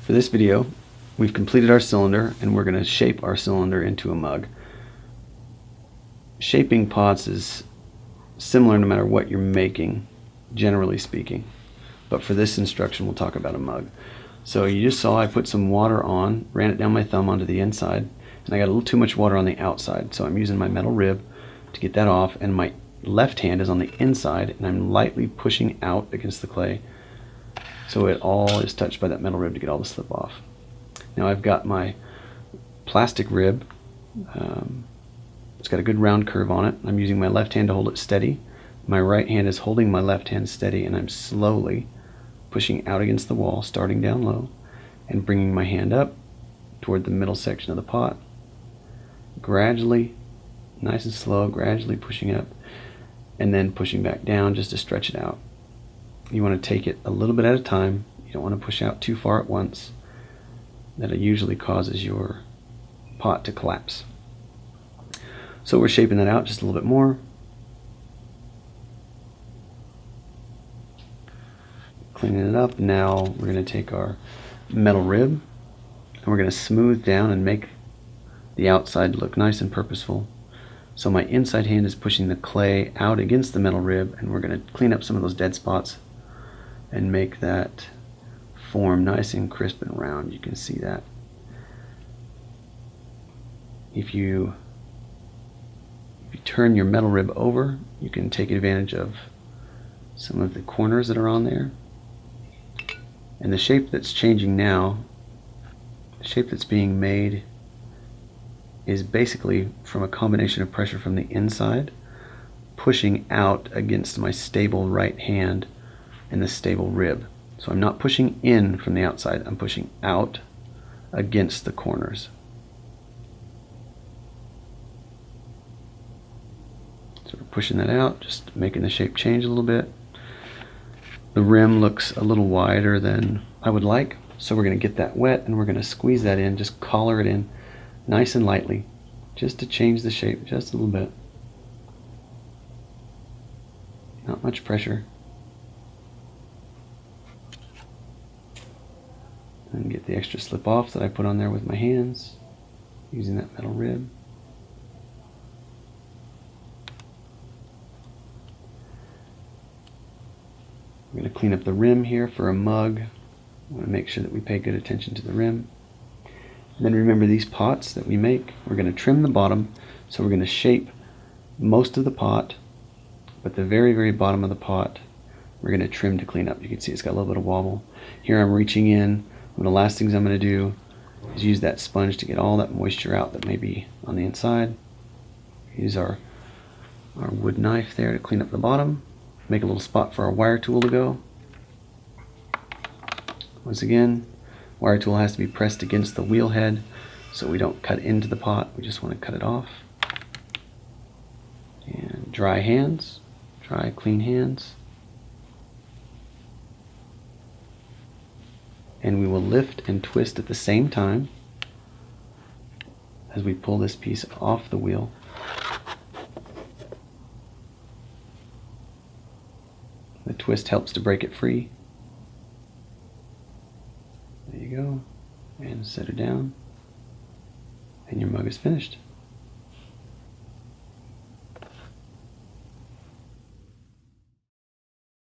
For this video, we've completed our cylinder and we're going to shape our cylinder into a mug. Shaping pots is similar no matter what you're making, generally speaking. But for this instruction, we'll talk about a mug. So you just saw I put some water on, ran it down my thumb onto the inside, and I got a little too much water on the outside. So I'm using my metal rib to get that off, and my left hand is on the inside, and I'm lightly pushing out against the clay so it all is touched by that metal rib to get all the slip off. Now I've got my plastic rib. It's got a good round curve on it. I'm using my left hand to hold it steady. My right hand is holding my left hand steady, and I'm slowly pushing out against the wall, starting down low and bringing my hand up toward the middle section of the pot. Gradually, nice and slow, gradually pushing up and then pushing back down just to stretch it out. You want to take it a little bit at a time. You don't want to push out too far at once. That usually causes your pot to collapse. So we're shaping that out just a little bit more. Cleaning it up. Now we're going to take our metal rib and we're going to smooth down and make the outside look nice and purposeful. So my inside hand is pushing the clay out against the metal rib, and we're going to clean up some of those dead spots and make that form nice and crisp and round. You can see that. If you turn your metal rib over, you can take advantage of some of the corners that are on there. And the shape that's changing now, the shape that's being made, is basically from a combination of pressure from the inside pushing out against my stable right hand and the stable rib. So I'm not pushing in from the outside, I'm pushing out against the corners. So we're pushing that out, just making the shape change a little bit. The rim looks a little wider than I would like, so we're going to get that wet and we're going to squeeze that in, just collar it in nice and lightly, just to change the shape just a little bit. Not much pressure. And get the extra slip off that I put on there with my hands, using that metal rib. We're going to clean up the rim here for a mug. I want to make sure that we pay good attention to the rim. And then remember, these pots that we make, we're going to trim the bottom, so we're going to shape most of the pot, but the very, very bottom of the pot we're going to trim to clean up. You can see it's got a little bit of wobble. Here I'm reaching in. One of the last things I'm going to do is use that sponge to get all that moisture out that may be on the inside. Use our wood knife there to clean up the bottom. Make a little spot for our wire tool to go. Once again, wire tool has to be pressed against the wheel head so we don't cut into the pot. We just want to cut it off. And dry hands, dry clean hands. And we will lift and twist at the same time as we pull this piece off the wheel. The twist helps to break it free. There you go. And set it down. And your mug is finished.